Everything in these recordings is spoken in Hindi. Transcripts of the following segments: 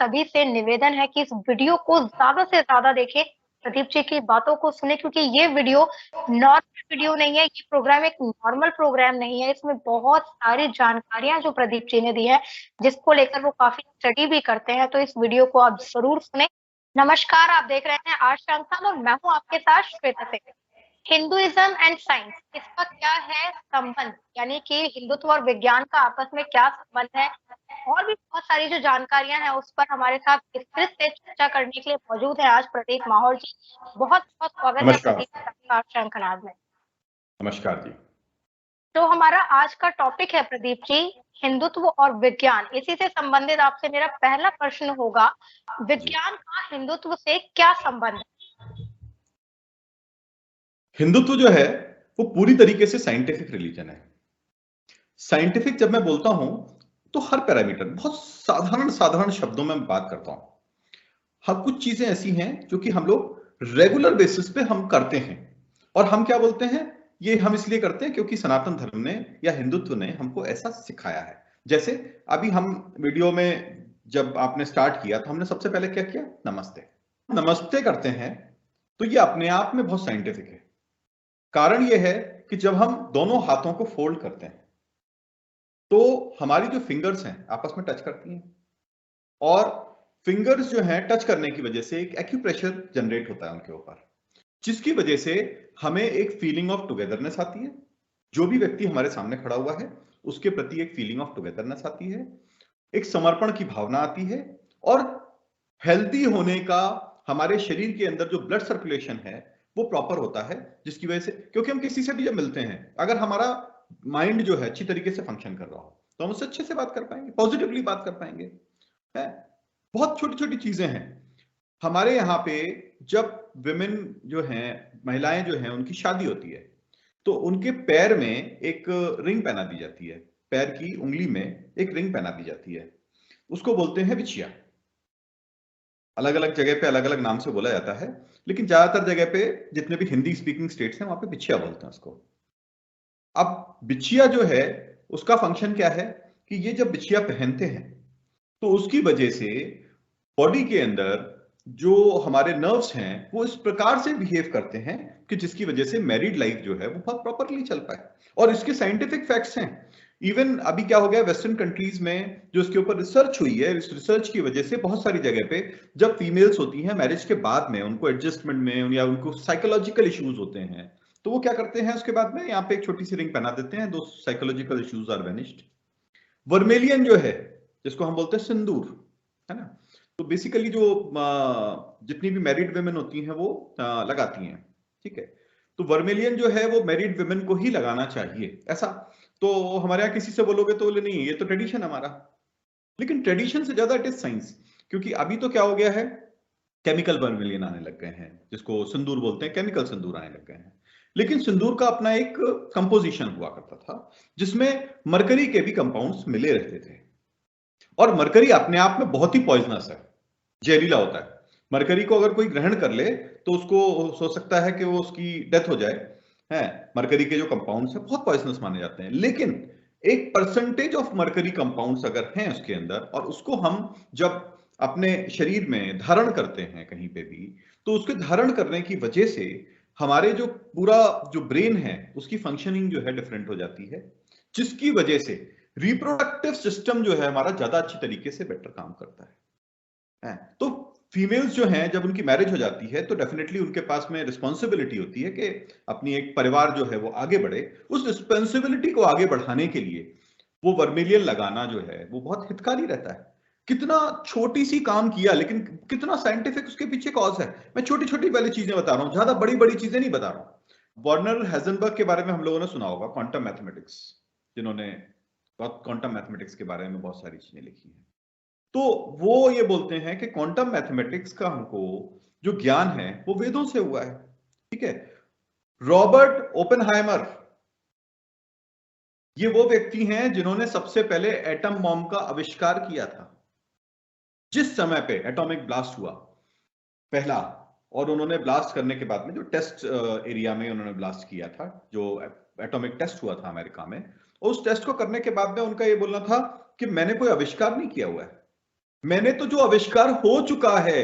सभी से निवेदन है कि इस वीडियो को ज़्यादा से ज़्यादा देखें, प्रदीप जी की बातों को सुनें क्योंकि ये वीडियो नॉर्मल वीडियो नहीं है, ये प्रोग्राम एक नॉर्मल प्रोग्राम नहीं है, इसमें बहुत सारी जानकारियाँ जो प्रदीप जी ने दी हैं, जिसको लेकर वो काफ़ी स्टडी भी करते हैं, तो इस वीडियो को आप ज़रूर सुनें। नमस्कार, आप देख रहे हैं आर्ट्स संस्थान और मैं हूँ आपके साथ Shweta Singh. Hinduism and science इसका क्या है संबंध, यानी कि हिंदुत्व और विज्ञान का आपस में क्या संबंध है और भी बहुत सारी जो जानकारियां हैं उस पर हमारे साथ विस्तृत से चर्चा करने के लिए मौजूद है आज प्रदीप माहौर जी। बहुत बहुत स्वागत है नमस्कार। प्रदीप आपका शंखनाद में। नमस्कार जी। तो हमारा आज का टॉपिक है प्रदीप जी, हिंदुत्व और विज्ञान। इसी से संबंधित आपसे मेरा पहला प्रश्न होगा, विज्ञान का हिंदुत्व से क्या संबंध है? हिंदुत्व जो है वो पूरी तरीके से साइंटिफिक रिलीजन है। साइंटिफिक जब मैं बोलता हूं तो हर पैरामीटर बहुत साधारण शब्दों में बात करता हूं। हाँ, कुछ चीजें ऐसी हैं जो कि हम लोग रेगुलर बेसिस पे हम करते हैं और हम क्या बोलते हैं, ये हम इसलिए करते हैं क्योंकि सनातन धर्म ने या हिंदुत्व ने हमको ऐसा सिखाया है। जैसे अभी हम वीडियो में जब आपने स्टार्ट किया तो हमने सबसे पहले क्या किया, नमस्ते। नमस्ते करते हैं तो ये अपने आप में बहुत साइंटिफिक है। कारण यह है कि जब हम दोनों हाथों को फोल्ड करते हैं तो हमारी जो फिंगर्स हैं आपस में टच करती हैं और फिंगर्स जो हैं टच करने की वजह से एक एक्यूप्रेशर जनरेट होता है उनके ऊपर, जिसकी वजह से हमें एक फीलिंग ऑफ टुगेदरनेस आती है। जो भी व्यक्ति हमारे सामने खड़ा हुआ है उसके प्रति एक फीलिंग ऑफ टुगेदरनेस आती है, एक समर्पण की भावना आती है और हेल्दी होने का, हमारे शरीर के अंदर जो ब्लड सर्कुलेशन है वो प्रॉपर होता है, जिसकी वजह से, क्योंकि हम किसी से भी जब मिलते हैं अगर हमारा माइंड जो है अच्छी तरीके से फंक्शन कर रहा हो तो हम उससे अच्छे से बात कर पाएंगे, पॉजिटिवली बात कर पाएंगे। है, बहुत छोटी छोटी चीजें हैं हमारे यहाँ पे। जब विमेन जो हैं, महिलाएं जो हैं, उनकी शादी होती है तो उनके पैर में एक रिंग पहना दी जाती है, पैर की उंगली में एक रिंग पहना दी जाती है, उसको बोलते हैं बिछिया। अलग अलग जगह पे अलग अलग नाम से बोला जाता है, लेकिन ज्यादातर जगह पे जितने भी हिंदी स्पीकिंग स्टेट्स हैं वहां पे बिछिया बोलते हैं उसको। अब बिछिया जो है उसका फंक्शन क्या है कि ये जब बिछिया पहनते हैं तो उसकी वजह से बॉडी के अंदर जो हमारे नर्व्स हैं वो इस प्रकार से बिहेव करते हैं कि जिसकी वजह से मैरिड लाइफ जो है वो बहुत प्रॉपरली चल पाए। और इसके साइंटिफिक फैक्ट्स हैं। इवन अभी क्या हो गया, वेस्टर्न कंट्रीज में जो इसके ऊपर रिसर्च हुई है, इस रिसर्च की वजह से बहुत सारी जगह पे जब फीमेल्स होती हैं मैरिज के बाद में, उनको एडजस्टमेंट में या उनको साइकोलॉजिकल इश्यूज होते हैं तो वो क्या करते हैं, उसके बाद में यहाँ पे एक छोटी सी रिंग पहना देते हैं, दो साइकोलॉजिकल इश्यूज आर वेनिश्ड। वर्मेलियन जो है जिसको हम बोलते हैं सिंदूर, है ना, तो बेसिकली जो जितनी भी मैरिड वेमेन होती हैं वो लगाती हैं, ठीक है। तो वर्मेलियन जो है वो मैरिड वेमेन को ही लगाना चाहिए ऐसा। तो हमारे यहाँ किसी से बोलोगे तो बोले नहीं ये तो ट्रेडिशन हमारा, लेकिन ट्रेडिशन से ज्यादा इट इज साइंस। क्योंकि अभी तो क्या हो गया है, केमिकल वर्मेलियन आने लग गए हैं, जिसको सिंदूर बोलते हैं, केमिकल सिंदूर आने लग गए हैं। लेकिन सिंदूर का अपना एक कंपोजिशन हुआ करता था जिसमें मरकरी के भी कंपाउंड्स मिले रहते थे, और मरकरी अपने आप में बहुत ही पॉइजनस है, जहरीला होता है। मरकरी को अगर कोई ग्रहण कर ले तो उसको हो सकता है कि वो उसकी डेथ हो जाए। है, मरकरी के जो कंपाउंड्स हैं बहुत पॉइजनस माने जाते हैं, लेकिन एक परसेंटेज ऑफ मरकरी कंपाउंड्स अगर हैं उसके अंदर और उसको हम जब अपने शरीर में धारण करते हैं कहीं पे भी, तो उसके धारण करने की वजह से हमारे जो पूरा जो ब्रेन है उसकी फंक्शनिंग जो है डिफरेंट हो जाती है, जिसकी वजह से रिप्रोडक्टिव सिस्टम जो है हमारा ज्यादा अच्छी तरीके से बेटर काम करता है। तो फीमेल्स जो हैं जब उनकी मैरिज हो जाती है तो डेफिनेटली उनके पास में रिस्पॉन्सिबिलिटी होती है कि अपनी एक परिवार जो है वो आगे बढ़े। उस रिस्पॉन्सिबिलिटी को आगे बढ़ाने के लिए वो वर्मिलियन लगाना जो है वो बहुत हितकारी रहता है। कितना छोटी सी काम किया लेकिन कितना साइंटिफिक उसके पीछे कॉज है। मैं छोटी छोटी पहले चीजें बता रहा हूं, ज्यादा बड़ी बड़ी चीजें नहीं बता रहा हूं। वर्नर हेजनबर्ग के बारे में हम लोगों ने सुना होगा, क्वांटम मैथमेटिक्स, जिन्होंने क्वांटम मैथमेटिक्स के बारे में बहुत सारी चीजें लिखी हैं। तो वो ये बोलते हैं कि क्वांटम मैथमेटिक्स का हमको जो ज्ञान है वो वेदों से हुआ है, ठीक है। रॉबर्ट ओपेनहाइमर, ये वो व्यक्ति हैं जिन्होंने सबसे पहले एटम बॉम्ब का आविष्कार किया था। जिस समय पे एटॉमिक ब्लास्ट हुआ पहला, और उन्होंने ब्लास्ट करने के बाद में जो टेस्ट एरिया में उन्होंने ब्लास्ट किया था, जो एटॉमिक टेस्ट हुआ था अमेरिका में, उस टेस्ट को करने के बाद में उनका ये बोलना था कि मैंने कोई आविष्कार नहीं किया हुआ है, मैंने तो जो आविष्कार हो चुका है,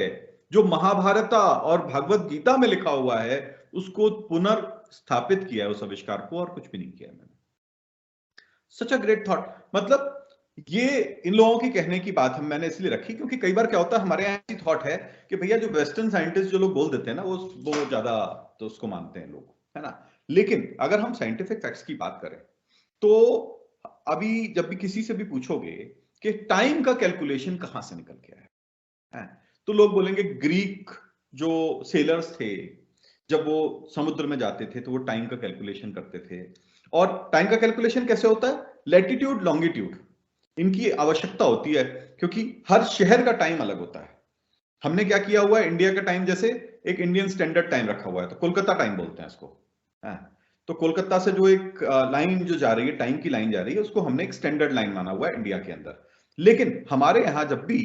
जो महाभारत और भगवत गीता में लिखा हुआ है, उसको पुनर्स्थापित किया है उस आविष्कार को, और कुछ भी नहीं किया मैंने। सच अ ग्रेट थॉट। मतलब ये इन लोगों की कहने की बात हम मैंने इसलिए रखी क्योंकि कई बार क्या होता है हमारे यहाँ ऐसी थॉट है कि भैया जो वेस्टर्न साइंटिस्ट जो लोग बोल देते हैं ना, वो ज्यादा तो उसको मानते हैं लोग, है ना। लेकिन अगर हम साइंटिफिक फैक्ट्स की बात करें तो अभी जब भी किसी से भी पूछोगे कि टाइम का कैलकुलेशन कहां से निकल के आया है, तो लोग बोलेंगे ग्रीक जो सेलर्स थे, जब वो समुद्र में जाते थे तो वो टाइम का कैलकुलेशन करते थे। और टाइम का कैलकुलेशन कैसे होता है? लैटिट्यूड लॉन्गिट्यूड इनकी आवश्यकता होती है, क्योंकि हर शहर का टाइम अलग होता है। हमने क्या किया हुआ है, इंडिया का टाइम जैसे एक इंडियन स्टैंडर्ड टाइम रखा हुआ है, तो कोलकाता टाइम बोलते हैं इसको। तो कोलकाता से जो एक लाइन जो जा रही है, टाइम की लाइन जा रही है, उसको हमने एक स्टैंडर्ड लाइन माना हुआ है इंडिया के अंदर। लेकिन हमारे यहां जब भी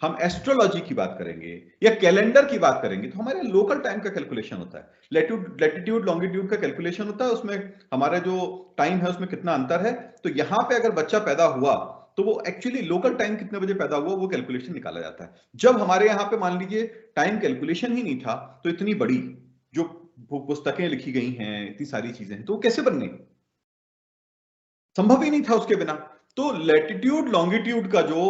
हम एस्ट्रोलॉजी की बात करेंगे या कैलेंडर की बात करेंगे तो हमारे लोकल टाइम का कैलकुलेशन होता है, लैटिट्यूड लॉन्गिट्यूड का कैलकुलेशन होता है, उसमें हमारा जो टाइम है उसमें कितना अंतर है। तो यहां पे अगर बच्चा पैदा हुआ तो वो एक्चुअली लोकल टाइम कितने बजे पैदा हुआ वो कैलकुलेशन निकाला जाता है। जब हमारे यहाँ पे मान लीजिए टाइम कैलकुलेशन ही नहीं था, तो इतनी बड़ी जो पुस्तकें लिखी गई हैं, इतनी सारी चीजें हैं, तो वो कैसे बनने? संभव ही नहीं था उसके बिना। तो लैटिट्यूड लॉन्गिट्यूड का जो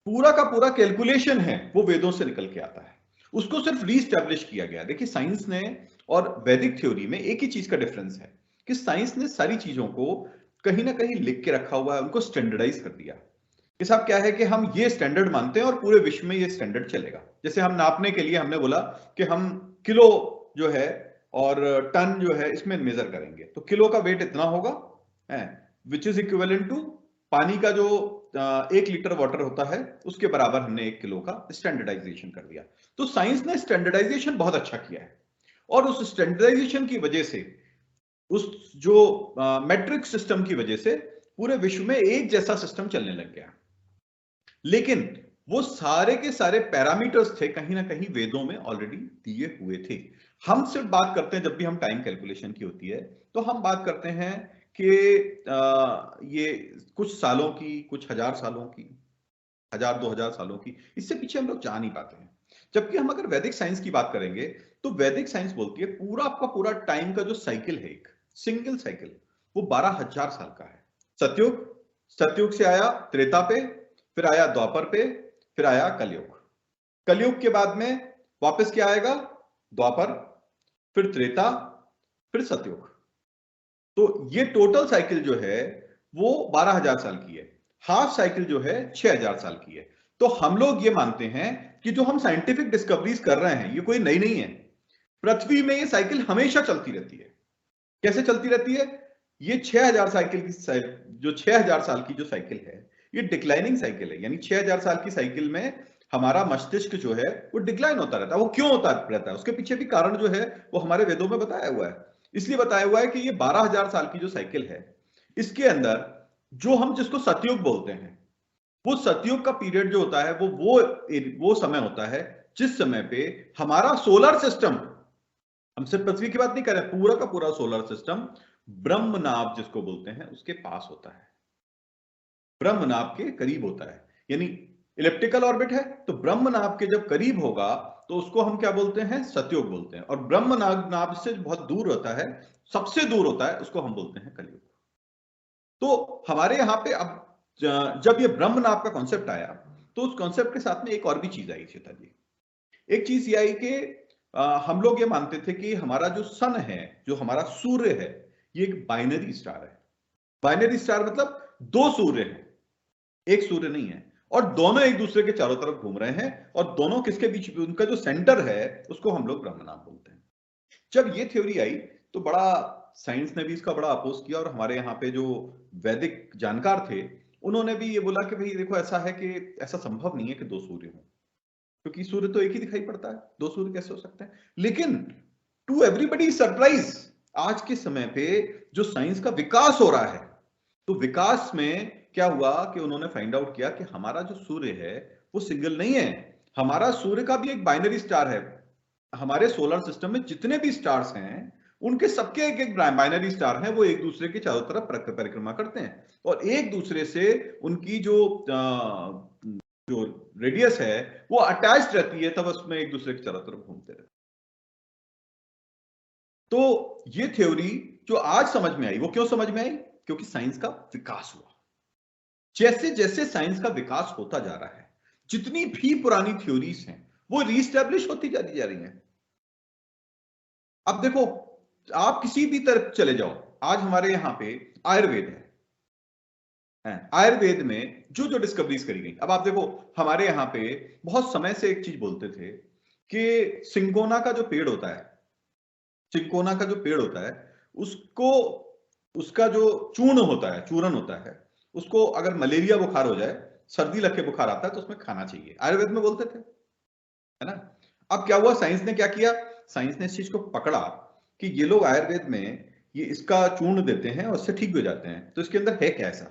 पूरा का पूरा कैलकुलेशन है वो वेदों से निकल के आता है, उसको सिर्फ रीस्टैब्लिश किया गया। देखिए साइंस ने और वैदिक थ्योरी में एक ही चीज का डिफरेंस है कि साइंस ने सारी चीजों को कहीं ना कहीं लिख के रखा हुआ है, उनको स्टैंडर्डाइज कर दिया कि साहब क्या है कि हम ये स्टैंडर्ड मानते हैं और पूरे विश्व में ये स्टैंडर्ड चलेगा। जैसे हम नापने के लिए हमने बोला कि हम किलो जो है और टन जो है इसमें मेजर करेंगे, तो किलो का वेट इतना होगा, विच इज इक्विवेलेंट टू पानी का जो 1 लीटर वाटर होता है उसके बराबर हमने 1 किलो का स्टैंडर्डाइजेशन कर दिया। तो साइंस ने स्टैंडर्डाइजेशन बहुत अच्छा किया है, और उस स्टैंडर्डाइजेशन की वजह से, उस जो मैट्रिक सिस्टम की वजह से पूरे विश्व में एक जैसा सिस्टम चलने लग गया। लेकिन वो सारे के सारे पैरामीटर्स थे कहीं ना कहीं वेदों में ऑलरेडी दिए हुए थे। हम सिर्फ बात करते हैं जब भी हम टाइम कैलकुलेशन की होती है तो हम बात करते हैं कि ये कुछ सालों की, कुछ हजार सालों की, 1000-2000 सालों की, इससे पीछे हम लोग जा नहीं पाते हैं। जबकि हम अगर वैदिक साइंस की बात करेंगे तो वैदिक साइंस बोलती है पूरा आपका पूरा टाइम का जो साइकिल है, एक सिंगल साइकिल, वो 12,000 साल का है। सतयुग, सतयुग से आया त्रेता पे, फिर आया द्वापर पे, फिर आया कलयुग। कलयुग के बाद में वापस क्या आएगा? द्वापर, फिर त्रेता, फिर सतयुग। तो ये टोटल साइकिल जो है वो 12,000 साल की है। हाफ साइकिल जो है 6,000 साल की है। तो हम लोग ये मानते हैं कि जो हम साइंटिफिक डिस्कवरीज कर रहे हैं ये कोई नई नहीं है। पृथ्वी में ये साइकिल हमेशा चलती रहती है। कैसे चलती रहती है? ये 6,000 साइकिल की जो 6,000 साल की जो साइकिल है ये डिक्लाइनिंग साइकिल है। यानी 6,000 साल की साइकिल में हमारा मस्तिष्क जो है वो डिक्लाइन होता रहता है। वो क्यों होता रहता है उसके पीछे भी कारण जो है वो हमारे वेदों में बताया हुआ है। इसलिए बताया हुआ है कि ये 12,000 साल की जो साइकिल है इसके अंदर जो हम जिसको सतयुग बोलते हैं, वो सतयुग का पीरियड जो होता है वो समय होता है जिस समय पे हमारा सोलर सिस्टम, हम सिर्फ पृथ्वी की बात नहीं कर रहे, पूरा का पूरा सोलर सिस्टम ब्रह्मनाभ जिसको बोलते हैं उसके पास होता है, ब्रह्मनाभ के करीब होता है। यानी इलिप्टिकल ऑर्बिट है तो ब्रह्मनाभ के जब करीब होगा तो उसको हम क्या बोलते हैं? सतयुग बोलते हैं। और ब्रह्मनाभ नाभ से बहुत दूर होता है, सबसे दूर होता है, उसको हम बोलते हैं कलयुग। तो हमारे यहां पे अब जब ये ब्रह्मनाभ का कॉन्सेप्ट आया तो उस कॉन्सेप्ट के साथ में एक और भी चीज आई सीता जी। एक चीज ये आई कि हम लोग ये मानते थे कि हमारा जो सन है, जो हमारा सूर्य है, ये एक बाइनरी स्टार है। बाइनरी स्टार मतलब दो सूर्य हैं, एक सूर्य नहीं है, और दोनों एक दूसरे के चारों तरफ घूम रहे हैं, और दोनों किसके बीच, उनका जो सेंटर है उसको हम लोग ब्रह्मनाभ बोलते हैं। जब ये थ्योरी आई तो बड़ा साइंस ने भी इसका बड़ा अपोज किया, और हमारे यहाँ पे जो वैदिक जानकार थे उन्होंने भी ये बोला कि भाई देखो ऐसा है कि ऐसा संभव नहीं है कि दो सूर्य हों, क्योंकि सूर्य तो एक ही दिखाई पड़ता है, दो सूर्य कैसे हो सकते हैं। लेकिन टू एवरीबडी सरप्राइज आज के समय पे जो साइंस का विकास हो रहा है, तो विकास में क्या हुआ कि उन्होंने फाइंड आउट किया कि हमारा जो सूर्य है वो सिंगल नहीं है, हमारा सूर्य का भी एक बाइनरी स्टार है। हमारे सोलर सिस्टम में जितने भी स्टार्स हैं उनके सबके एक एक बाइनरी स्टार हैं, वो एक दूसरे के चारों तरफ परिक्रमा करते हैं, और एक दूसरे से उनकी जो जो रेडियस है वो अटैच्ड रहती है, तब उसमें एक दूसरे के चारों तरफ घूमते रहते। तो ये थ्योरी जो आज समझ में आई, वो क्यों समझ में आई? क्योंकि साइंस का विकास हुआ। जैसे जैसे साइंस का विकास होता जा रहा है, जितनी भी पुरानी थ्योरीज हैं वो रीस्टैब्लिश होती जा रही हैं। अब देखो, आप किसी भी तरफ चले जाओ, आज हमारे यहां पे आयुर्वेद है, आयुर्वेद में जो जो डिस्कवरीज करी गई। अब आप देखो, हमारे यहाँ पे बहुत समय से एक चीज बोलते थे कि सिंकोना का जो पेड़ होता है, चिंकोना का जो पेड़ होता है, उसको, उसका जो चूर्ण होता है, चूर्ण होता है, उसको अगर मलेरिया बुखार हो जाए, सर्दी लग के बुखार आता है, तो उसमें खाना चाहिए, आयुर्वेद में बोलते थे, है ना। अब क्या हुआ, साइंस ने क्या किया, साइंस ने इस चीज को पकड़ा कि ये लोग आयुर्वेद में ये इसका चूर्ण देते हैं और उससे ठीक भी हो जाते हैं, तो इसके अंदर है क्या ऐसा।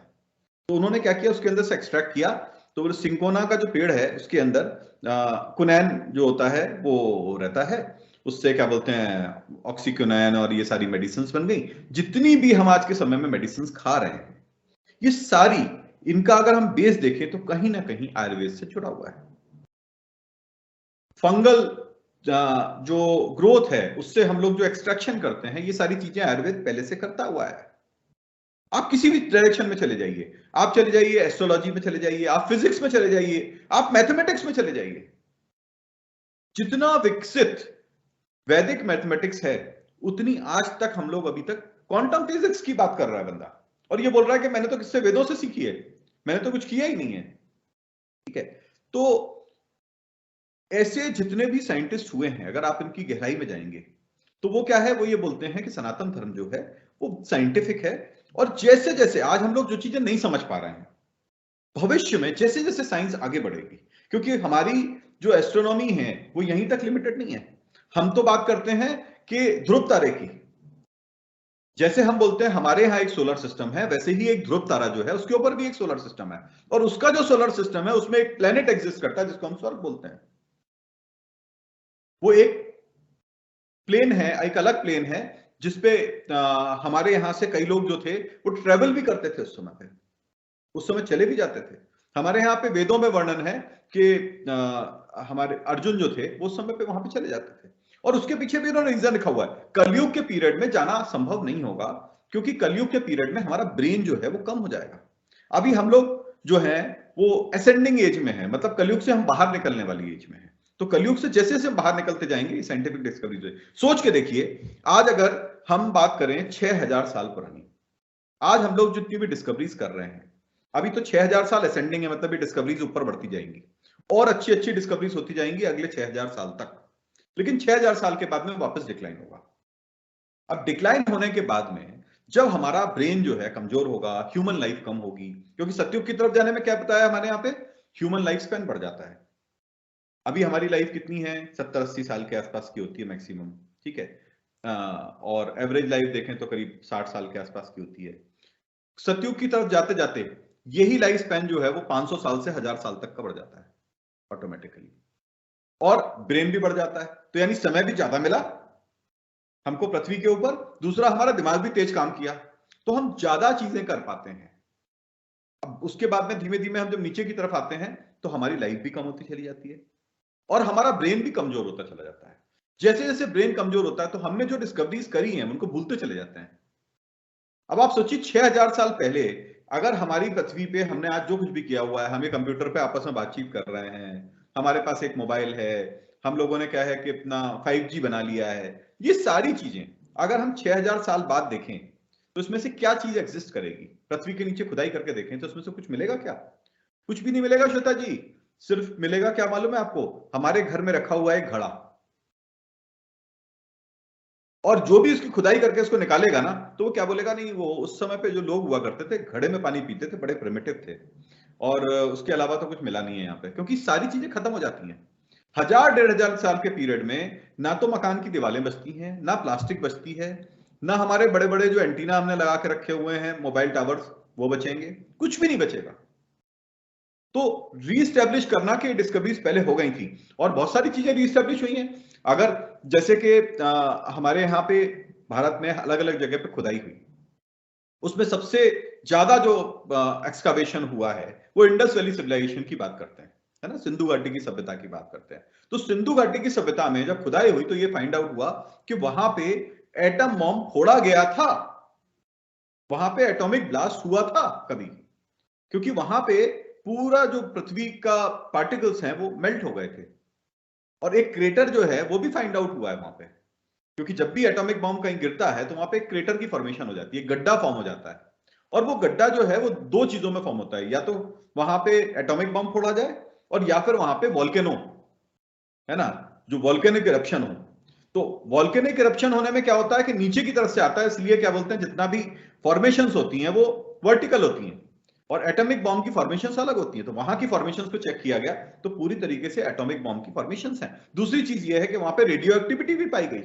तो उन्होंने क्या किया, उसके अंदर से एक्सट्रैक्ट किया। तो वो सिंकोना का जो पेड़ है उसके अंदर कुनैन जो होता है वो रहता है, उससे क्या बोलते हैं ऑक्सीक्यूनैन, और ये सारी मेडिसिन बन गई। जितनी भी हम आज के समय में मेडिसिन खा रहे हैं, ये सारी, इनका अगर हम बेस देखें तो कहीं ना कहीं आयुर्वेद से जुड़ा हुआ है। फंगल जो ग्रोथ है उससे हम लोग जो एक्सट्रैक्शन करते हैं, ये सारी चीजें आयुर्वेद पहले से करता हुआ है। आप किसी भी डायरेक्शन में चले जाइए, आप चले जाइए एस्ट्रोलॉजी में चले जाइए, आप फिजिक्स में चले जाइए, आप मैथमेटिक्स में चले जाइए, जितना विकसित वैदिक मैथमेटिक्स है, उतनी आज तक हम लोग अभी तक क्वांटम फिजिक्स की बात कर रहा है बंदा, और ये बोल रहा है कि मैंने तो किससे, वेदों से सीखी है, मैंने तो कुछ किया ही नहीं है। ठीक है, तो ऐसे जितने भी साइंटिस्ट हुए हैं, अगर आप इनकी गहराई में जाएंगे तो वो क्या है, वो ये बोलते हैं कि सनातन धर्म जो है वो साइंटिफिक है, और जैसे जैसे आज हम लोग जो चीजें नहीं समझ पा रहे हैं, भविष्य में जैसे जैसे साइंस आगे बढ़ेगी, क्योंकि हमारी जो एस्ट्रोनॉमी है वो यहीं तक लिमिटेड नहीं है। हम तो बात करते हैं कि ध्रुव तारे की, जैसे हम बोलते हैं हमारे यहाँ एक सोलर सिस्टम है, वैसे ही एक ध्रुव तारा जो है उसके ऊपर भी एक सोलर सिस्टम है, और उसका जो सोलर सिस्टम है उसमें एक प्लेनेट एग्जिस्ट करता है जिसको हम स्वर्ग बोलते हैं। वो एक प्लेन है, एक अलग प्लेन है, जिसपे हमारे यहां से कई लोग जो थे वो ट्रेवल भी करते थे उस समय पे, उस समय चले भी जाते थे। हमारे यहाँ पे वेदों में वर्णन है कि हमारे अर्जुन जो थे वो उस समय पे वहां पे चले जाते थे, और उसके पीछे भी उन्होंने रीजन लिखा हुआ है, कलयुग के पीरियड में जाना संभव नहीं होगा, क्योंकि कलयुग के पीरियड में हमारा ब्रेन जो है वो कम हो जाएगा। अभी हम लोग जो है वो असेंडिंग एज में है, मतलब कलयुग से हम बाहर निकलने वाली एज में है। तो कलयुग से जैसे जैसे हम बाहर निकलते जाएंगे, साइंटिफिक डिस्कवरी से सोच के देखिए, आज अगर हम बात करें 6000 साल पुरानी, आज हम लोग जितनी भी डिस्कवरीज कर रहे हैं, अभी तो 6000 साल असेंडिंग है, मतलब ये डिस्कवरीज ऊपर बढ़ती जाएंगी, और अच्छी अच्छी डिस्कवरीज होती जाएंगी अगले 6000 साल तक, लेकिन 6000 साल के बाद में वापस डिक्लाइन होगा। अब डिक्लाइन होने के बाद में जब हमारा ब्रेन जो है कमजोर होगा, ह्यूमन लाइफ कम होगी, क्योंकि सतयुग की तरफ जाने में क्या बताया हमारे यहाँ पे, ह्यूमन लाइफ स्पैन बढ़ जाता है। अभी हमारी लाइफ कितनी है, 70-80 साल के आसपास की होती है मैक्सिमम, ठीक है, और एवरेज लाइफ देखें तो करीब 60 साल के आसपास की होती है। सतयुग की तरफ जाते जाते यही लाइफ स्पैन जो है वो 500 साल से 1000 साल तक का बढ़ जाता है ऑटोमेटिकली, और ब्रेन भी बढ़ जाता है, तो यानी समय भी ज्यादा मिला हमको पृथ्वी के ऊपर, दूसरा हमारा दिमाग भी तेज काम किया, तो हम ज्यादा चीजें कर पाते हैं। अब उसके बाद में धीमे धीमे हम जब नीचे की तरफ आते हैं तो हमारी लाइफ भी कम होती चली जाती है, और हमारा ब्रेन भी कमजोर होता चला जाता है। जैसे जैसे ब्रेन कमजोर होता है तो हमने जो डिस्कवरीज करी हैं उनको भूलते चले जाते हैं। अब आप सोचिए 6000 साल पहले अगर हमारी पृथ्वी पे हमने आज जो कुछ भी किया हुआ है, हम ये कंप्यूटर पे आपस में बातचीत कर रहे हैं, हमारे पास एक मोबाइल है, हम लोगों ने क्या है कि अपना 5G बना लिया है, ये सारी चीजें अगर हम 6000 साल बाद देखें तो इसमें से क्या चीज एग्जिस्ट करेगी, पृथ्वी के नीचे खुदाई करके देखें तो उसमें से कुछ मिलेगा क्या? कुछ भी नहीं मिलेगा श्वेता जी। सिर्फ मिलेगा क्या मालूम है आपको, हमारे घर में रखा हुआ एक घड़ा, और जो भी उसकी खुदाई करके उसको निकालेगा ना तो वो क्या बोलेगा, नहीं वो उस समय पे जो लोग हुआ करते थे घड़े में पानी पीते थे, बड़े प्रिमिटिव थे, और उसके अलावा तो कुछ मिला नहीं है यहाँ पे, क्योंकि सारी चीजें खत्म हो जाती हैं। 1000-1500 साल के पीरियड में ना तो मकान की दीवारें बचती हैं, ना प्लास्टिक बचती है, ना हमारे बड़े बड़े जो एंटीना हमने लगा के रखे हुए हैं मोबाइल टावर्स वो बचेंगे, कुछ भी नहीं बचेगा। तो रीस्टैब्लिश करना की डिस्कवरीज पहले हो गई थी, और बहुत सारी चीजें रीस्टैब्लिश हुई हैं। अगर जैसे कि हमारे यहाँ पे भारत में अलग अलग जगह पे खुदाई हुई, उसमें सबसे ज्यादा जो एक्सकावेशन हुआ है वो इंडस वैली सिविलाइजेशन की बात करते हैं। है ना, सिंधु घाटी की सभ्यता की बात करते हैं। तो सिंधु घाटी की सभ्यता में जब खुदाई हुई तो ये फाइंड आउट हुआ कि वहां पे एटम बॉम्ब फोड़ा गया था, वहां पे एटॉमिक ब्लास्ट हुआ था कभी, क्योंकि वहां पे पूरा जो पृथ्वी का पार्टिकल्स हैं वो मेल्ट हो गए थे, और एक क्रेटर जो है वो भी फाइंड आउट हुआ है वहां पे, क्योंकि जब भी एटॉमिक बॉम्ब कहीं गिरता है तो वहां पे एक क्रेटर की फॉर्मेशन हो जाती है, गड्ढा फॉर्म हो जाता है, और वो गड्ढा जो है वो दो चीजों में फॉर्म होता है, या तो वहां पे एटॉमिक बॉम्ब फोड़ा जाए और या फिर वहां पे वॉल्केनो, है ना, जो वॉल्केनिक इरप्शन हो। तो वॉल्केनिक इरप्शन होने में क्या होता है कि नीचे की तरफ से आता है, इसलिए क्या बोलते हैं जितना भी फॉर्मेशंस होती हैं वो वर्टिकल होती हैं, और एटॉमिक बॉम्ब की फॉर्मेशंस अलग होती हैं। तो वहां की फॉर्मेशंस को चेक किया गया तो पूरी तरीके से एटॉमिक बॉम्ब की फॉर्मेशंस हैं। दूसरी चीज ये है कि वहां पे रेडियो एक्टिविटी भी पाई गई।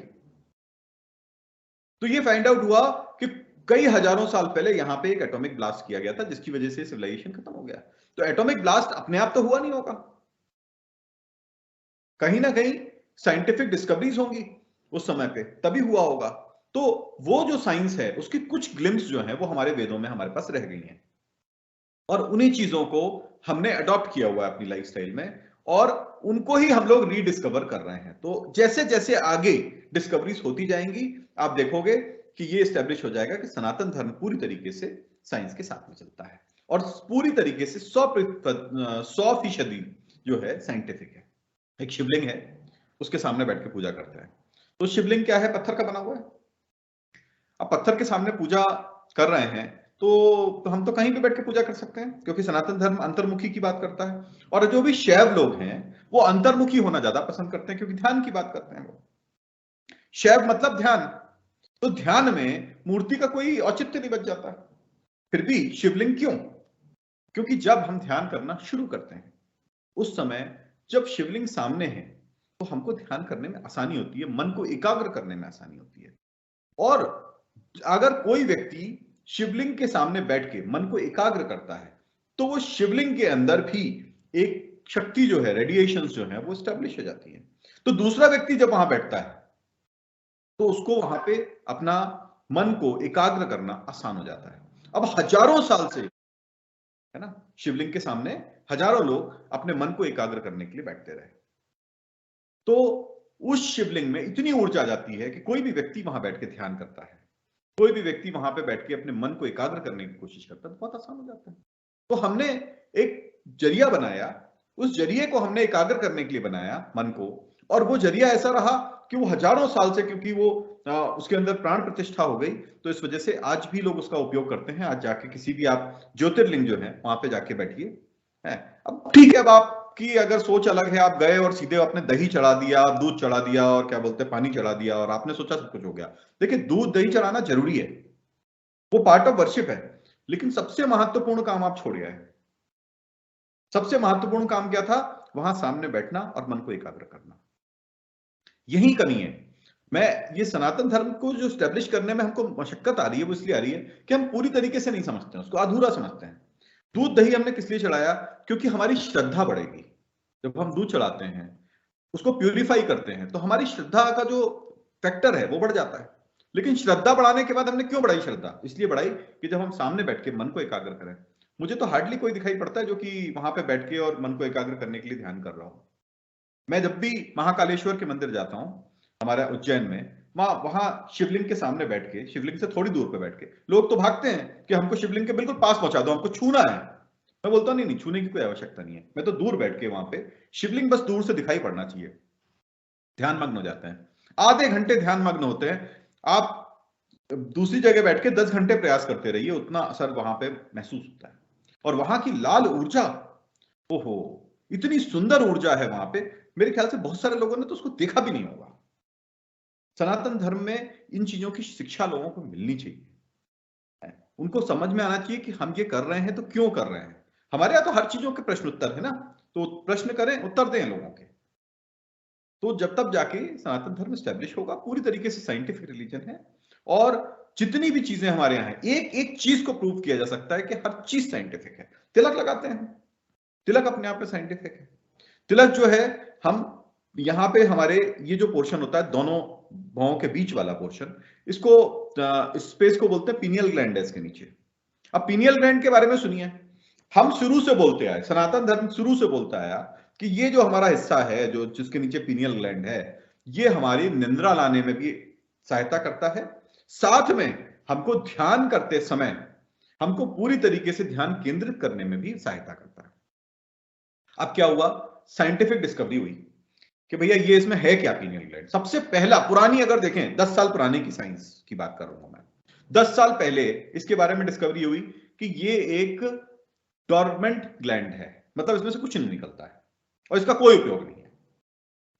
तो ये फाइंड आउट हुआ कि कई हजारों साल पहले यहां पे एक एटॉमिक ब्लास्ट किया गया था, जिसकी वजह से सिविलाइजेशन खत्म हो गया। तो एटॉमिक ब्लास्ट अपने आप तो हुआ नहीं होगा, कहीं ना कहीं साइंटिफिक डिस्कवरीज होंगी उस समय पे, तभी हुआ होगा। तो वो जो साइंस है उसकी कुछ ग्लिम्स जो है वो हमारे वेदों में हमारे पास रह गई हैं, और उन्हीं चीजों को हमने अडॉप्ट किया हुआ है अपनी लाइफस्टाइल में, और उनको ही हम लोग रीडिस्कवर कर रहे हैं। तो जैसे जैसे आगे डिस्कवरीज होती जाएंगी आप देखोगे कि ये एस्टेब्लिश हो जाएगा कि सनातन धर्म पूरी तरीके से साइंस के साथ में चलता है, और पूरी तरीके से 100% जो है साइंटिफिक है। एक शिवलिंग है, उसके सामने बैठ के पूजा करते हैं। तो शिवलिंग क्या है, पत्थर का बना हुआ है। अब पत्थर के सामने पूजा कर रहे हैं तो हम तो कहीं भी बैठ के पूजा कर सकते हैं, क्योंकि सनातन धर्म अंतर्मुखी की बात करता है, और जो भी शैव लोग हैं वो अंतर्मुखी होना ज्यादा पसंद करते हैं, क्योंकि ध्यान की बात करते हैं वो। शैव मतलब ध्यान, तो ध्यान में मूर्ति का कोई औचित्य नहीं बच जाता। फिर भी शिवलिंग क्यों? क्योंकि जब हम ध्यान करना शुरू करते हैं उस समय जब शिवलिंग सामने है तो हमको ध्यान करने में आसानी होती है, मन को एकाग्र करने में आसानी होती है। और अगर कोई व्यक्ति शिवलिंग के सामने बैठ के मन को एकाग्र करता है तो वो शिवलिंग के अंदर भी एक शक्ति जो है, रेडिएशंस जो है वो स्टैब्लिश हो जाती है। तो दूसरा व्यक्ति जब वहां बैठता है तो उसको वहां पे अपना मन को एकाग्र करना आसान हो जाता है। अब हजारों साल से, है ना, शिवलिंग के सामने हजारों लोग अपने मन को एकाग्र करने के लिए बैठते रहे, तो उस शिवलिंग में इतनी ऊर्जा आ जाती है कि कोई भी व्यक्ति वहां बैठ के ध्यान करता है, कोई भी व्यक्ति वहां पे बैठ के अपने मन को एकाग्र करने की कोशिश करता है, तो बहुत आसान हो जाता है। तो हमने एक जरिया बनाया, उस जरिए को हमने एकाग्र करने के लिए बनाया मन को, और वो जरिया ऐसा रहा कि वो हजारों साल से, क्योंकि वो उसके अंदर प्राण प्रतिष्ठा हो गई, तो इस वजह से आज भी लोग उसका उपयोग करते हैं। आज जाके किसी भी आप ज्योतिर्लिंग जो है वहां पे जाके बैठिए, है। अब ठीक है, अब आपकी अगर सोच अलग है, आप गए और सीधे आपने दही चढ़ा दिया, दूध चढ़ा दिया, और क्या बोलते हैं पानी चढ़ा दिया, और आपने सोचा सब कुछ हो गया। देखिए, दूध दही चढ़ाना जरूरी है, वो पार्ट ऑफ वर्शिप है, लेकिन सबसे महत्वपूर्ण काम आप छोड़ गए। सबसे महत्वपूर्ण काम क्या था? वहां सामने बैठना और मन को एकाग्र करना। यही कमी है। मैं ये सनातन धर्म को जो स्टैब्लिश करने में हमको मशक्कत आ रही है वो इसलिए आ रही है कि हम पूरी तरीके से नहीं समझते हैं, उसको अधूरा समझते हैं। दूध दही हमने किस लिए चढ़ाया? क्योंकि हमारी श्रद्धा बढ़ेगी। जब हम दूध चढ़ाते हैं, उसको प्यूरिफाई करते हैं, तो हमारी श्रद्धा का जो फैक्टर है वो बढ़ जाता है। लेकिन श्रद्धा बढ़ाने के बाद हमने क्यों बढ़ाई श्रद्धा? इसलिए बढ़ाई कि जब हम सामने बैठ के मन को एकाग्र करें। मुझे तो हार्डली कोई दिखाई पड़ता है जो कि वहां पे बैठ के और मन को एकाग्र करने के लिए ध्यान कर रहा हूं। मैं जब भी महाकालेश्वर के मंदिर जाता हूं, हमारे उज्जैन में, वहां शिवलिंग के सामने बैठ के, शिवलिंग से थोड़ी दूर पे बैठ के, लोग तो भागते हैं कि हमको शिवलिंग के बिल्कुल पास पहुंचा दो, हमको छूना है। मैं बोलता नहीं, छूने की कोई आवश्यकता नहीं है। मैं तो दूर बैठ के वहां पे, शिवलिंग बस दूर से दिखाई पड़ना चाहिए, ध्यान मग्न हो जाते हैं। आधे घंटे ध्यान मग्न होते हैं। आप दूसरी जगह बैठ के 10 घंटे प्रयास करते रहिए, उतना असर वहां पे महसूस होता है। और वहां की लाल ऊर्जा, ओहो, इतनी सुंदर ऊर्जा है वहां पे, मेरे ख्याल से बहुत सारे लोगों ने तो उसको देखा भी नहीं होगा। सनातन धर्म में इन चीजों की शिक्षा लोगों को मिलनी चाहिए, उनको समझ में आना चाहिए कि हम ये कर रहे हैं तो क्यों कर रहे हैं। हमारे यहाँ तो हर चीजों के प्रश्न उत्तर है ना, तो प्रश्न करें, उत्तर दें लोगों के। तो जब तब जाके सनातन धर्म स्टैब्लिश होगा। पूरी तरीके से साइंटिफिक रिलीजन है, और जितनी भी चीजें हमारे यहाँ हैं, एक एक चीज को प्रूव किया जा सकता है कि हर चीज साइंटिफिक है। तिलक लगाते हैं, तिलक अपने आप में साइंटिफिक है। तिलक जो है, हम यहाँ पे हमारे ये जो पोर्शन होता है दोनों भौं के बीच वाला पोर्शन, इसको स्पेस को बोलते हैं पीनियल ग्लैंड है इसके नीचे। अब पीनियल ग्लैंड के बारे में सुनिए, हम शुरू से बोलते आए, सनातन धर्म शुरू से बोलता आया कि ये जो हमारा हिस्सा है जो जिसके नीचे पीनियल ग्लैंड है, ये हमारी निंद्रा लाने में भी सहायता करता है, साथ में हमको ध्यान करते समय हमको पूरी तरीके से ध्यान केंद्रित करने में भी सहायता करता है। अब क्या हुआ, साइंटिफिक डिस्कवरी हुई कि भैया ये इसमें है क्या पीनियल ग्लैंड। सबसे पहला, पुरानी अगर देखें 10 साल पुराने की साइंस की बात कर रहा हूं मैं, 10 साल पहले इसके बारे में डिस्कवरी हुई कि ये एक डॉर्मेंट ग्लैंड है, मतलब इसमें से कुछ नहीं निकलता है और इसका कोई उपयोग नहीं है।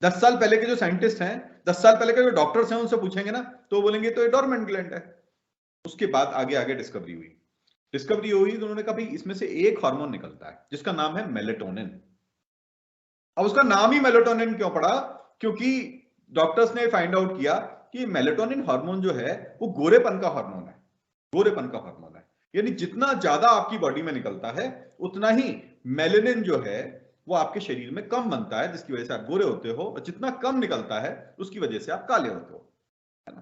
10 साल पहले के जो साइंटिस्ट हैं, 10 साल पहले के जो डॉक्टर्स हैं, उनसे पूछेंगे ना तो बोलेंगे तो ये डॉर्मेंट ग्लैंड है। उसके बाद आगे आगे डिस्कवरी हुई तो उन्होंने कहा भाई इसमें से एक हार्मोन निकलता है जिसका नाम है मेलेटोनिन। अब उसका नाम ही मेलेटोनिन क्यों पड़ा, क्योंकि डॉक्टर्स ने फाइंड आउट किया कि मेलेटोनिन हार्मोन जो है वो गोरेपन का हार्मोन है, गोरेपन का हार्मोन है। यानी जितना ज्यादा आपकी बॉडी में निकलता है उतना ही मेलेनिन जो है वो आपके शरीर में कम बनता है, जिसकी वजह से आप गोरे होते हो, और जितना कम निकलता है उसकी वजह से आप काले होते हो, है ना।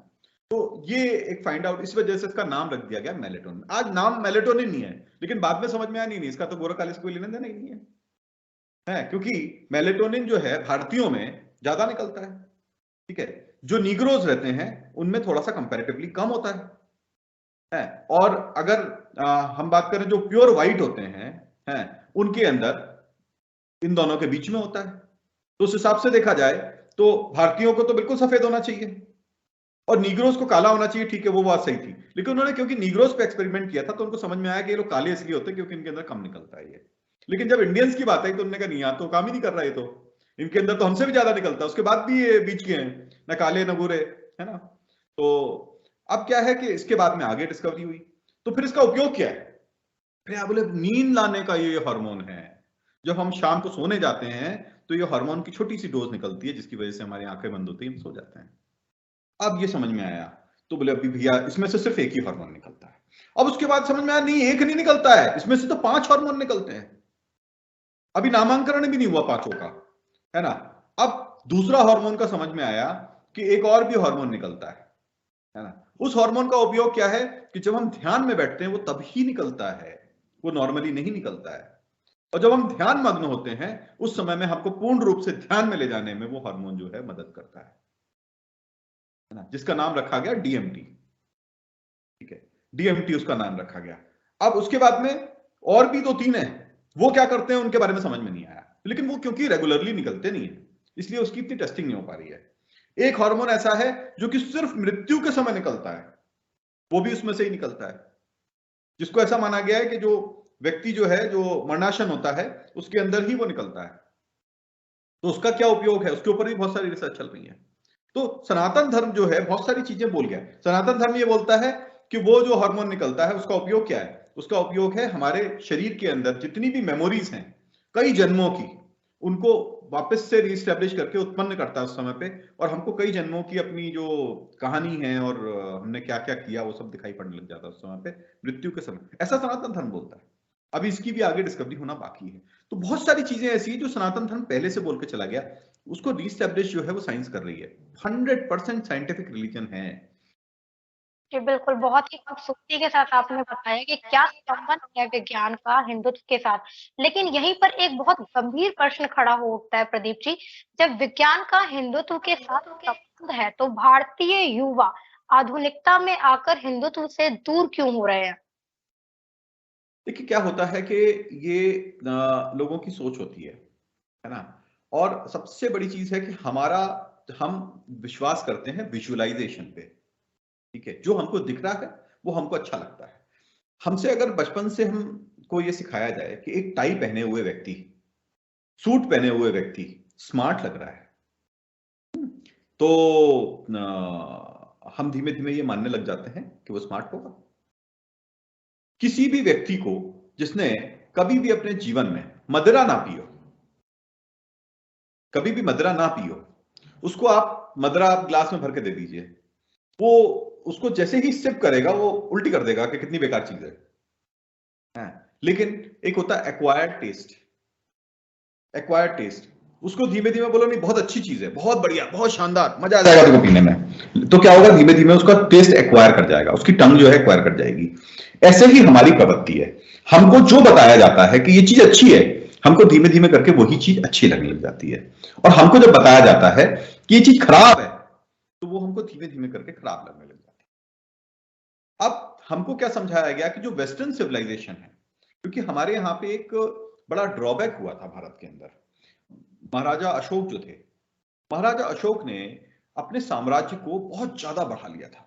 तो ये एक फाइंड आउट, इस वजह से इसका नाम रख दिया गया मेलेटोनिन। आज नाम मेलेटोनिन नहीं है, लेकिन बाद में समझ में आया नहीं इसका तो गोरा काले से कोई लेना देना ही नहीं है, क्योंकि मेलेटोनिन जो है भारतीयों में ज्यादा निकलता है, ठीक है। जो नीग्रोज रहते हैं उनमें थोड़ा सा कंपैरेटिवली कम होता है। और अगर हम बात करें जो प्योर व्हाइट होते हैं उनके अंदर इन दोनों के बीच में होता है। तो उस हिसाब से देखा जाए तो भारतीयों को तो बिल्कुल सफेद होना चाहिए और नीग्रोज को काला होना चाहिए, ठीक है, वो बात सही थी। लेकिन उन्होंने क्योंकि नीग्रोज पे एक्सपेरिमेंट किया था तो उनको समझ में आया कि ये लोग काले इसलिए होते हैं क्योंकि इनके अंदर कम निकलता है ये। लेकिन जब इंडियंस की बात आई तो उन्होंने कहा नहीं, यहाँ तो काम ही नहीं कर रहा है, तो इनके अंदर तो हमसे भी ज्यादा निकलता है, उसके बाद भी ये बीच के हैं, न काले न गोरे, है ना। तो अब क्या है कि इसके बाद में आगे डिस्कवरी हुई, तो फिर इसका उपयोग क्या है। फिर आप बोले नींद लाने का ये हार्मोन है। जब हम शाम को सोने जाते हैं तो ये हार्मोन की छोटी सी डोज निकलती है जिसकी वजह से हमारी आंखें बंद होती है, हम सो जाते हैं। अब ये समझ में आया तो बोले अभी भैया इसमें से सिर्फ एक ही हार्मोन निकलता है। अब उसके बाद समझ में आया नहीं, एक नहीं निकलता है, इसमें से तो 5 हार्मोन निकलते हैं। अभी नामांकन भी नहीं हुआ 5 का, है ना। अब दूसरा हार्मोन का समझ में आया कि एक और भी हार्मोन निकलता है ना। उस हार्मोन का उपयोग क्या है कि जब हम ध्यान में बैठते हैं वो तभी निकलता है, वो नॉर्मली नहीं निकलता है। और जब हम ध्यान मग्न होते हैं उस समय में हमको पूर्ण रूप से ध्यान में ले जाने में वो हार्मोन जो है मदद करता है ना, जिसका नाम रखा गया डीएमटी, ठीक है, डीएमटी उसका नाम रखा गया। अब उसके बाद में और भी 2-3 है, वो क्या करते हैं उनके बारे में समझ में नहीं आया, लेकिन वो क्योंकि रेगुलरली निकलते नहीं है इसलिए उसकी इतनी टेस्टिंग नहीं हो पा रही है। एक हार्मोन ऐसा है जो कि सिर्फ मृत्यु के समय निकलता है, वो भी उसमें से ही निकलता है, जिसको ऐसा माना गया है कि जो व्यक्ति जो है जो मरणासन होता है उसके अंदर ही वो निकलता है। तो उसका क्या उपयोग है, उसके ऊपर भी बहुत सारी रिसर्च चल रही है। तो सनातन धर्म जो है बहुत सारी चीजें बोल गया। सनातन धर्म ये बोलता है कि वो जो हार्मोन निकलता है उसका उपयोग क्या है, उसका उपयोग है हमारे शरीर के अंदर जितनी भी मेमोरीज हैं कई जन्मों की, उनको वापस से रीस्टैब्लिश करके उत्पन्न करता है उस समय पे, और हमको कई जन्मों की अपनी जो कहानी है और हमने क्या क्या किया वो सब दिखाई पड़ने लग जाता है उस समय पे, मृत्यु के समय। ऐसा सनातन धर्म बोलता है। अभी इसकी भी आगे डिस्कवरी होना बाकी है। तो बहुत सारी चीजें ऐसी है जो सनातन धर्म पहले से बोल के चला गया, उसको रीस्टैब्लिश जो है वो साइंस कर रही है। 100% साइंटिफिक रिलीजन है। जी, बिल्कुल, बहुत ही खूबसूरती के साथ आपने बताया कि क्या संबंध है विज्ञान का हिंदुत्व के साथ। लेकिन यहीं पर एक बहुत गंभीर प्रश्न खड़ा हो उठता है प्रदीप जी, जब विज्ञान का हिंदुत्व के साथ संबंध है, तो भारतीय युवा आधुनिकता में आकर हिंदुत्व से दूर क्यों हो रहे हैं? देखिए क्या होता है कि ये लोगों की सोच होती है ना। और सबसे बड़ी चीज है कि हम विश्वास करते हैं विजुअलाइजेशन पे, ठीक है। जो हमको दिख रहा है वो हमको अच्छा लगता है। हमसे अगर बचपन से हमको ये सिखाया जाए कि एक टाई पहने हुए व्यक्ति, सूट पहने हुए व्यक्ति स्मार्ट लग रहा है, तो हम धीमे धीमे ये मानने लग जाते हैं कि वो स्मार्ट होगा। किसी भी व्यक्ति को जिसने कभी भी अपने जीवन में मदिरा ना पियो, कभी भी मदिरा ना पियो, उसको आप मदिरा ग्लास में भर के दे दीजिए, वो उसको जैसे ही सिप करेगा वो उल्टी कर देगा कि कितनी बेकार चीज है। लेकिन एक होता है एक्वायर्ड टेस्ट, एक्वायर्ड टेस्ट, उसको धीमे धीमे बोलो नहीं बहुत अच्छी चीज है, बहुत बढ़िया, बहुत शानदार, मजा आ जाएगा तुमको पीने में, तो क्या होगा धीमे धीमे उसका टेस्ट एक्वायर कर जाएगा, उसकी टंग जो है एक्वायर कर जाएगी। ऐसे ही हमारी प्रवृत्ति है। हमको जो बताया जाता है कि ये चीज अच्छी है, हमको धीमे धीमे करके वही चीज अच्छी लगने लग जाती है। और हमको जब बताया जाता है कि ये चीज खराब है, तो वो हमको धीमे धीमे करके खराब लगने लग जाती है। अब हमको क्या समझाया गया कि जो वेस्टर्न सिविलाइजेशन है, क्योंकि हमारे यहाँ पे एक बड़ा ड्रॉबैक हुआ था भारत के अंदर। महाराजा अशोक जो थे, महाराजा अशोक ने अपने साम्राज्य को बहुत ज्यादा बढ़ा लिया था।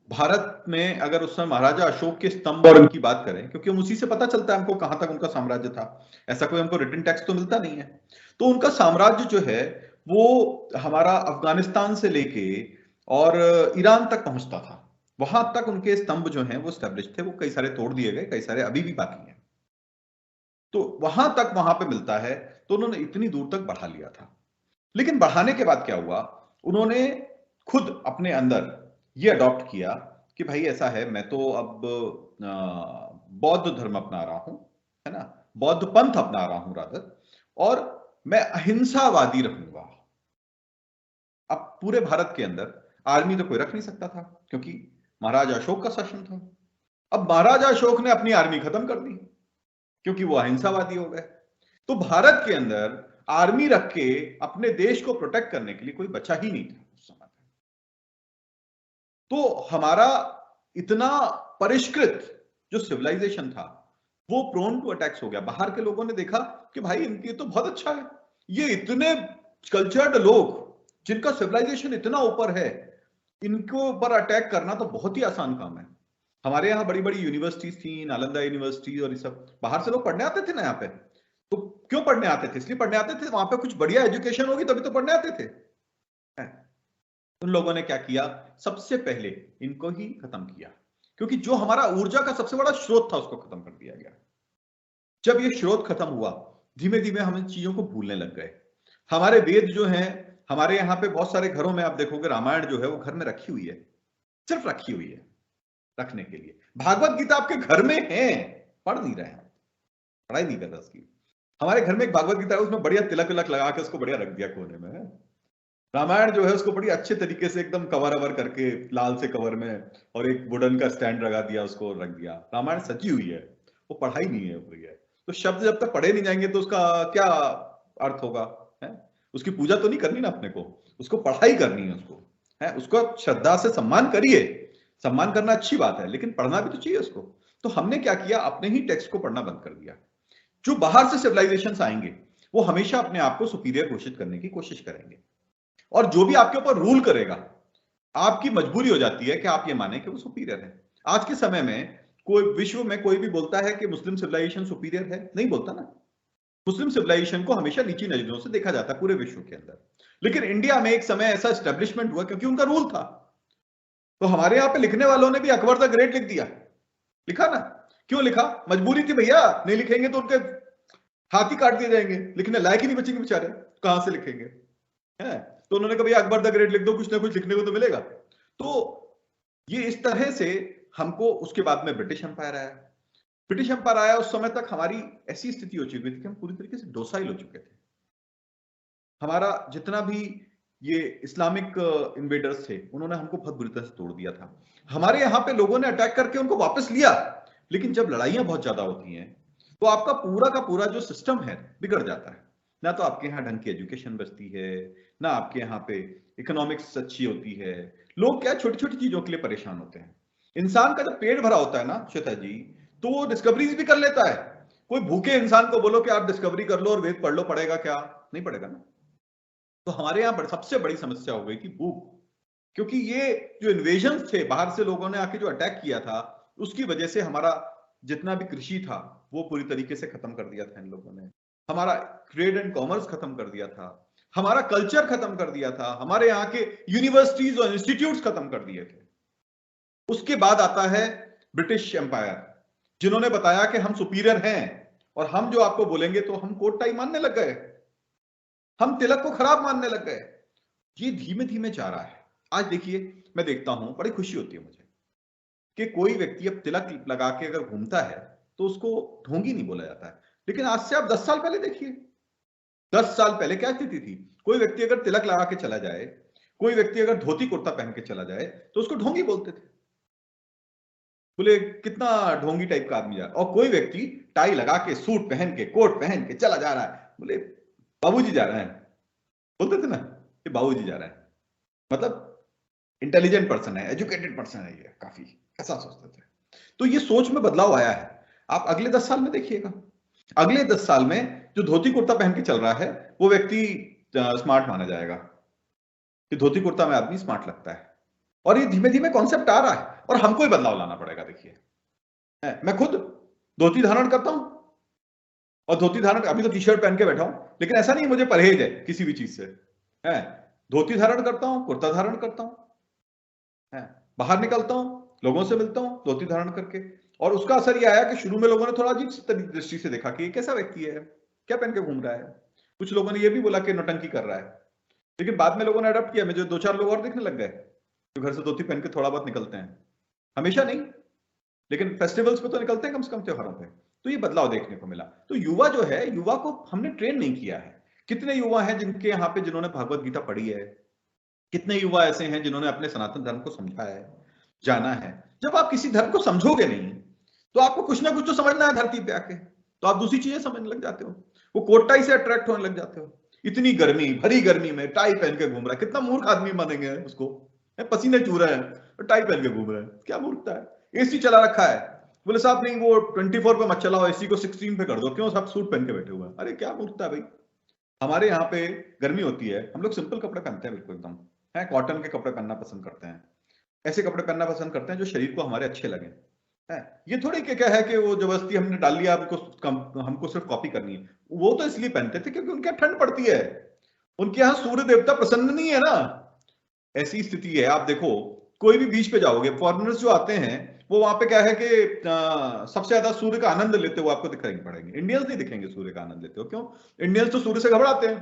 भारत में अगर उस समय महाराजा अशोक के स्तंभ और उनकी बात करें, क्योंकि हम उसी से पता चलता है हमको कहां तक उनका साम्राज्य था, ऐसा कोई हमको रिटन टेक्स्ट तो मिलता नहीं है। तो उनका साम्राज्य जो है वो हमारा अफगानिस्तान से लेके और ईरान तक पहुंचता था। वहां तक उनके स्तंभ जो हैं वो स्टैब्लिश थे, वो कई सारे तोड़ दिए गए, कई सारे अभी भी बाकी हैं। तो वहां तक वहां पे मिलता है, तो उन्होंने इतनी दूर तक बढ़ा लिया था। लेकिन बढ़ाने के बाद क्या हुआ, उन्होंने खुद अपने अंदर ये अडॉप्ट किया कि भाई ऐसा है, मैं तो अब बौद्ध धर्म अपना रहा हूं, है ना, बौद्ध पंथ अपना रहा हूं रादर, और मैं अहिंसावादी रहूंगा। अब पूरे भारत के अंदर आर्मी तो कोई रख नहीं सकता था, क्योंकि महाराजा अशोक का शासन था। अब महाराजा अशोक ने अपनी आर्मी खत्म कर दी, क्योंकि वो अहिंसावादी हो गए। तो भारत के अंदर आर्मी रख के अपने देश को प्रोटेक्ट करने के लिए कोई बचा ही नहीं था उस समय। तो हमारा इतना परिष्कृत जो सिविलाइजेशन था वो प्रोन टू अटैक्स हो गया। बाहर के लोगों ने देखा कि भाई इनकी तो बहुत अच्छा है, ये इतने कल्चर्ड लोग जिनका सिविलाइजेशन इतना ऊपर है, इनको ऊपर अटैक करना तो बहुत ही आसान काम है। हमारे यहाँ बड़ी बड़ी यूनिवर्सिटीज थी, नालंदा यूनिवर्सिटी और ये सब, बाहर से लोग पढ़ने आते थे ना यहाँ पे। तो क्यों पढ़ने आते थे? इसलिए पढ़ने आते थे वहां पे कुछ बढ़िया एजुकेशन होगी तभी तो पढ़ने आते थे। उन लोगों ने क्या किया, सबसे पहले इनको ही खत्म किया, क्योंकि जो हमारा ऊर्जा का सबसे बड़ा स्रोत था उसको खत्म कर दिया गया। जब ये स्रोत खत्म हुआ, धीमे धीमे हम इन चीजों को भूलने लग गए। हमारे वेद जो हैं, हमारे यहाँ पे बहुत सारे घरों में आप देखोगे रामायण जो है वो घर में रखी हुई है, सिर्फ रखी हुई है रखने के लिए। भागवत गीता आपके घर में है, पढ़ नहीं रहे हैं, पढ़ाई नहीं कर रहे उसकी। हमारे घर में एक भागवत गीता है, उसमें बढ़िया तिलक विलक लगा के उसको बढ़िया रख दिया कोने में। रामायण जो है उसको बड़ी अच्छे तरीके से एकदम कवर अवर करके लाल से कवर में, और एक वुडन का स्टैंड लगा दिया, उसको रख दिया। रामायण सजी हुई है, वो पढ़ाई नहीं है हुई है। तो शब्द जब तक पढ़े नहीं जाएंगे तो उसका क्या अर्थ होगा, है? उसकी पूजा तो नहीं करनी ना अपने को, उसको पढ़ाई करनी है, उसको है, उसको श्रद्धा से सम्मान करिए। सम्मान करना अच्छी बात है, लेकिन पढ़ना भी तो चाहिए उसको। तो हमने क्या किया, अपने ही टेक्स्ट को पढ़ना बंद कर दिया। जो बाहर से सिविलाइजेशन आएंगे वो हमेशा अपने आप को सुपीरियर घोषित करने की कोशिश करेंगे, और जो भी आपके ऊपर रूल करेगा आपकी मजबूरी हो जाती है कि आप ये माने कि वो सुपीरियर है। आज के समय में कोई विश्व में कोई भी बोलता है कि मुस्लिम सिविलाइजेशन सुपीरियर है, नहीं बोलता ना। मुस्लिम सिविलाइजेशन को हमेशा नीची नजरों से देखा जाता है पूरे विश्व के अंदर। लेकिन इंडिया में एक समय ऐसा एस्टेब्लिशमेंट हुआ क्योंकि उनका रूल था। तो हमारे यहाँ पे लिखने वालों ने भी अकबर द ग्रेट लिख दिया, लिखा ना। क्यों लिखा? मजबूरी थी भैया, नहीं लिखेंगे तो उनके हाथ ही काट दिए जाएंगे, लिखने लायक ही नहीं बचेंगे बेचारे, कहां से लिखेंगे, है? तो उन्होंने कहा भैया अकबर द ग्रेट लिख दो, कुछ ना कुछ लिखने को तो मिलेगा। तो ये इस तरह से हमको, उसके बाद में ब्रिटिश एम्पायर आया। ब्रिटिश एम्पायर आया, उस समय तक हमारी ऐसी स्थिति हो चुकी थी कि हम पूरी तरीके से डोसाइल हो चुके थे। हमारा जितना भी ये इस्लामिक इन्वेडर्स थे उन्होंने हमको बहुत बुरी तरह से तोड़ दिया था। हमारे यहाँ पे लोगों ने अटैक करके उनको वापस लिया, लेकिन जब लड़ाइयां बहुत ज्यादा होती हैं तो आपका पूरा का पूरा जो सिस्टम है बिगड़ जाता है। ना तो आपके यहाँ ढंग की एजुकेशन बचती है, ना आपके यहाँ पे इकोनॉमिक्स अच्छी होती है। लोग क्या छोटी छोटी चीजों के लिए परेशान होते हैं। इंसान का जब पेट भरा होता है ना श्वेता जी, तो वो डिस्कवरीज भी कर लेता है। कोई भूखे इंसान को बोलो कि आप डिस्कवरी कर लो और वेद पढ़ लो, पढ़ेगा क्या? नहीं पढ़ेगा ना। तो हमारे यहाँ सबसे बड़ी समस्या हो गई थी भूख, क्योंकि ये जो इन्वेजन थे बाहर से, लोगों ने आके जो अटैक किया था, उसकी वजह से हमारा जितना भी कृषि था वो पूरी तरीके से खत्म कर दिया था इन लोगों ने। हमारा ट्रेड एंड कॉमर्स खत्म कर दिया था, हमारा कल्चर खत्म कर दिया था, हमारे यहाँ के यूनिवर्सिटीज और इंस्टीट्यूट्स खत्म कर दिए थे। उसके बाद आता है ब्रिटिश एम्पायर, जिन्होंने बताया कि हम सुपीरियर हैं और हम जो आपको बोलेंगे, तो हम कोट टाई मानने लग गए, हम तिलक को खराब मानने लग गए। ये धीमे धीमे जा रहा है। आज देखिए, मैं देखता हूं, बड़ी खुशी होती है मुझे कि कोई व्यक्ति अब तिलक लगा के अगर घूमता है तो उसको ढोंगी नहीं बोला जाता है। लेकिन आज से आप 10 साल पहले देखिए, 10 साल पहले क्या स्थिति थी? कोई व्यक्ति अगर तिलक लगा के चला जाए, कोई व्यक्ति अगर धोती कुर्ता पहन के चला जाए, तो उसको ढोंगी बोलते थे। बोले कितना ढोंगी टाइप का आदमी जा रहा है, और कोई व्यक्ति टाई लगा के, सूट पहन के, कोट पहन के चला जा रहा है, बोले बाबूजी जा रहे हैं, बोलते थे ना कि बाबूजी जा रहे हैं, मतलब इंटेलिजेंट पर्सन है, एजुकेटेड पर्सन है, ये काफी ऐसा सोचते थे। तो ये सोच में बदलाव आया है। आप अगले 10 साल में देखिएगा, अगले 10 साल में जो धोती कुर्ता पहन के चल रहा है वो व्यक्ति स्मार्ट माना जाएगा, कि धोती कुर्ता में आदमी स्मार्ट लगता है। और ये धीमे धीमे कॉन्सेप्ट आ रहा है और हमको ही बदलाव लाना पड़ेगा। देखिए मैं खुद धोती धारण करता हूं, और धोती धारण, अभी तो टी शर्ट पहन के बैठा हूं, लेकिन ऐसा नहीं मुझे परहेज है किसी भी चीज से, है धोती धारण करता हूं, कुर्ता धारण करता हूं, है बाहर निकलता हूं, लोगों से मिलता हूं धोती धारण करके। और उसका असर यह आया कि शुरू में लोगों ने थोड़ा अजीब दृष्टि से देखा कि ये कैसा व्यक्ति है, क्या पहन के घूम रहा है। कुछ लोगों ने यह भी बोला कि नौटंकी कर रहा है, लेकिन बाद में लोगों ने अडॉप्ट किया। मुझे 2-4 लोग और देखने लग गए जो घर से धोती पहन के थोड़ा बहुत निकलते हैं, हमेशा नहीं लेकिन फेस्टिवल्स पे तो निकलते हैं कम से कम, त्योहारों पे। तो ये बदलाव देखने को मिला। तो युवा जो है, युवा को हमने ट्रेन नहीं किया है। कितने युवा हैं जिनके यहाँ पे जिन्होंने भगवत गीता पढ़ी है, कितने युवा ऐसे हैं जिन्होंने अपने सनातन धर्म को समझा है, जाना है। जब आप किसी धर्म को समझोगे नहीं तो आपको कुछ ना कुछ तो समझना है धरती पे आके, तो आप दूसरी चीजें समझने लग जाते हो, वो कोट टाई से अट्रैक्ट होने लग जाते हो। इतनी गर्मी, भरी गर्मी में टाई पहन के घूम रहा है, कितना मूर्ख आदमी मानेंगे उसको, पसीने चू रहे हैं, टाई पहन के घूम रहे हैं, क्या मूर्खता है। एसी चला रखा है, बोले साहब नहीं वो 24 पे मत चलाओ, एसी को 16 पे कर दो, क्यों साहब सूट पहन के बैठे हुए हैं, अरे क्या मूर्खता है भाई। हमारे यहाँ पे गर्मी होती है, हम लोग सिंपल कपड़े पहनते हैं, बिल्कुल एकदम है, कॉटन के कपड़े पहनना पसंद करते हैं, ऐसे कपड़े पहनना पसंद करते हैं जो शरीर को हमारे अच्छे लगे, है। ये थोड़ी क्या है कि वो जबरदस्ती हमने डाल लिया, हमको सिर्फ कॉपी करनी है। वो तो इसलिए पहनते थे क्योंकि उनके यहाँ ठंड पड़ती है, उनके यहाँ सूर्य देवता प्रसन्न नहीं है ना, ऐसी स्थिति है। आप देखो कोई भी बीच पे जाओगे, फॉरेनर्स जो आते हैं वो वहां पे क्या है कि सबसे ज्यादा सूर्य का आनंद लेते हुए आपको दिखाई पड़ेंगे, इंडियंस नहीं दिखेंगे सूर्य का आनंद लेते हो। क्यों? इंडियंस तो सूर्य से घबराते हैं,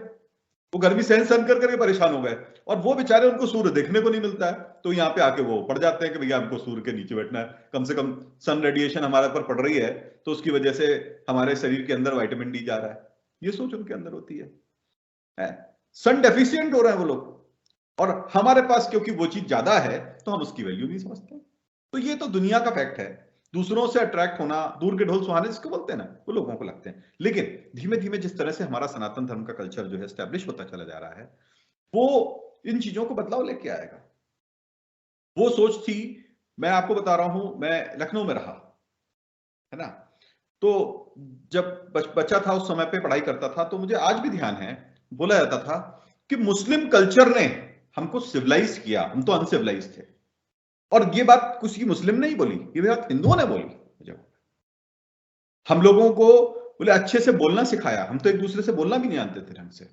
वो गर्मी सहन सहन कर करके परेशान हो गए, और वो बेचारे उनको सूर्य देखने को नहीं मिलता है, तो यहाँ पे आके वो पड़ जाते हैं कि भैया हमको सूर्य के नीचे बैठना है, कम से कम सन रेडिएशन हमारे ऊपर पड़ रही है तो उसकी वजह से हमारे शरीर के अंदर विटामिन डी जा रहा है। ये सोच उनके अंदर होती है। सन डेफिशिएंट हो रहे हैं वो लोग, और हमारे पास क्योंकि वो चीज ज्यादा है तो हम उसकी वैल्यू नहीं समझते। तो ये तो दुनिया का फैक्ट है। दूसरों से अट्रैक्ट होना, दूर के ढोल सुहाने जिसको बोलते हैं ना, वो लोगों को लगते हैं। लेकिन धीमे धीमे जिस तरह से हमारा सनातन धर्म का कल्चर जो है एस्टेब्लिश होता चला जा रहा है, वो इन चीजों को बदलाव लेके आएगा। वो सोच थी, मैं आपको बता रहा हूं, मैं लखनऊ में रहा है ना, तो जब बच्चा था उस समय पे पढ़ाई करता था, तो मुझे आज भी ध्यान है, बोला जाता था कि मुस्लिम कल्चर ने हमको सिविलाइज किया, हम तो अनसिविलाइज थे। और ये बात किसी मुस्लिम ने ही बोली, ये बात हिंदुओं ने बोली मुझे। हम लोगों को बोले अच्छे से बोलना सिखाया, हम तो एक दूसरे से बोलना भी नहीं जानते थे ढंग से।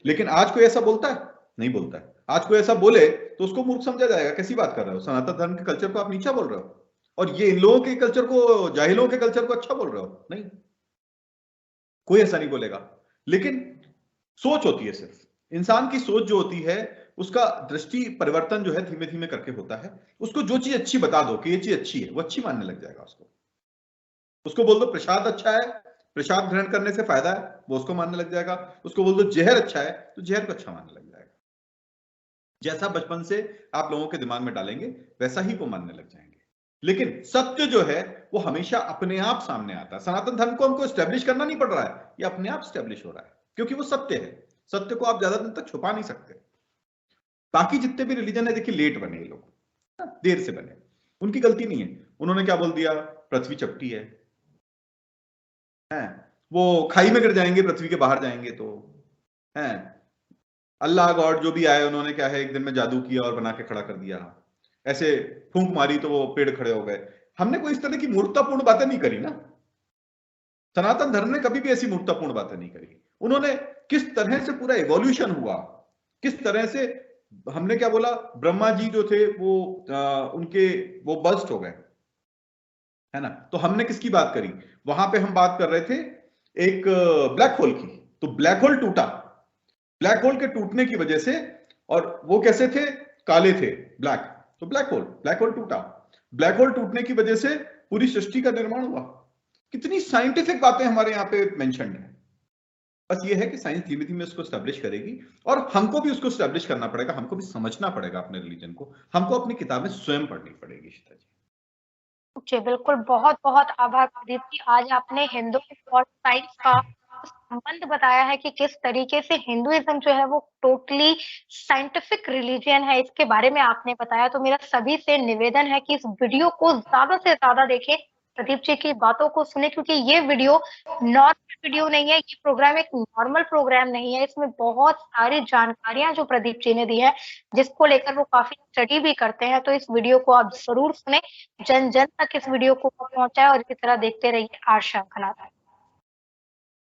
लेकिन आज कोई ऐसा बोलता है? नहीं बोलता है। आज कोई ऐसा बोले तो उसको मूर्ख समझा जाएगा, कैसी बात कर रहे हो, सनातन धर्म के कल्चर को आप नीचा बोल रहे हो, और ये इन लोगों के कल्चर को, जाहिलों के कल्चर को अच्छा बोल रहे हो। नहीं, कोई ऐसा नहीं बोलेगा। लेकिन सोच होती है, सिर्फ इंसान की सोच जो होती है, उसका दृष्टि परिवर्तन जो है धीमे धीमे करके होता है। उसको जो चीज अच्छी बता दो कि ये चीज अच्छी है, वो अच्छी मानने लग जाएगा। उसको बोल दो प्रसाद अच्छा है, प्रसाद ग्रहण करने से फायदा है, वो उसको मानने लग जाएगा। उसको बोल दो जहर अच्छा है, तो जहर को अच्छा मानने लग जाएगा। जैसा बचपन से आप लोगों के दिमाग में डालेंगे वैसा ही वो मानने लग जाएंगे। लेकिन सत्य जो है वो हमेशा अपने आप सामने आता है। सनातन धर्म को हमको स्टैब्लिश करना नहीं पड़ रहा है, ये अपने आप स्टैब्लिश हो रहा है, क्योंकि वो सत्य है। सत्य को आप ज्यादा दिन तक छुपा नहीं सकते। बाकी जितने भी रिलीजन है, देखिए लेट बने ये लोग, देर से बने, उनकी गलती नहीं है। उन्होंने क्या बोल दिया, पृथ्वी चपटी है, वो खाई में गिर जाएंगे, पृथ्वी के बाहर जाएंगे, तो है अल्लाह गॉड जो भी आए, उन्होंने क्या है एक दिन में जादू किया और बना के खड़ा कर दिया, ऐसे फूंक मारी तो वो पेड़ खड़े हो गए। हमने कोई इस तरह की मूर्खतापूर्ण बातें नहीं करी ना। सनातन धर्म ने कभी भी ऐसी मूर्खतापूर्ण बातें नहीं करी। उन्होंने किस तरह से पूरा एवोल्यूशन हुआ, किस तरह से, हमने क्या बोला, ब्रह्मा जी जो थे वो उनके वो बस्ट हो गए, है ना। तो हमने किसकी बात करी वहां पे, हम बात कर रहे थे एक ब्लैक होल की। तो ब्लैक होल टूटा, ब्लैक होल के टूटने की वजह से, और वो कैसे थे, काले थे, ब्लैक, तो ब्लैक होल टूटा। ब्लैक होल टूटने की वजह से पूरी सृष्टि का निर्माण हुआ। कितनी साइंटिफिक बातें हमारे यहाँ पे मेंशन्ड है। बस ये है कि साइंस धीमे धीमे उसको स्टैब्लिश करेगी, और हमको भी उसको स्टैब्लिश करना पड़ेगा, हमको भी समझना पड़ेगा अपने रिलीजन को, हमको अपनी किताबें स्वयं पढ़नी पड़ेगी। जी, बिल्कुल, बहुत-बहुत आभार प्रदीप जी। आज आपने हिंदुइज़्म और साइंस का संबंध बताया है कि किस तरीके से हिंदुइज़्म जो है वो टोटली साइंटिफिक रिलीजन है, इसके बारे में आपने बताया। तो मेरा सभी से निवेदन है कि इस वीडियो को ज़्यादा से ज़्यादा देखें, प्रदीप जी की बातों को सुनें क्योंकि ये वीडियो नॉर्मल वीडियो नहीं है, ये प्रोग्राम एक नॉर्मल प्रोग्राम नहीं है। इसमें बहुत सारी जानकारियाँ जो प्रदीप जी ने दी हैं, जिसको लेकर वो काफ़ी स्टडी भी करते हैं। तो इस वीडियो को आप ज़रूर सुनें, जन-जन तक इस वीडियो को पहुँचाएँ और इसी तरह देखते रहिए आर श्रृंखला।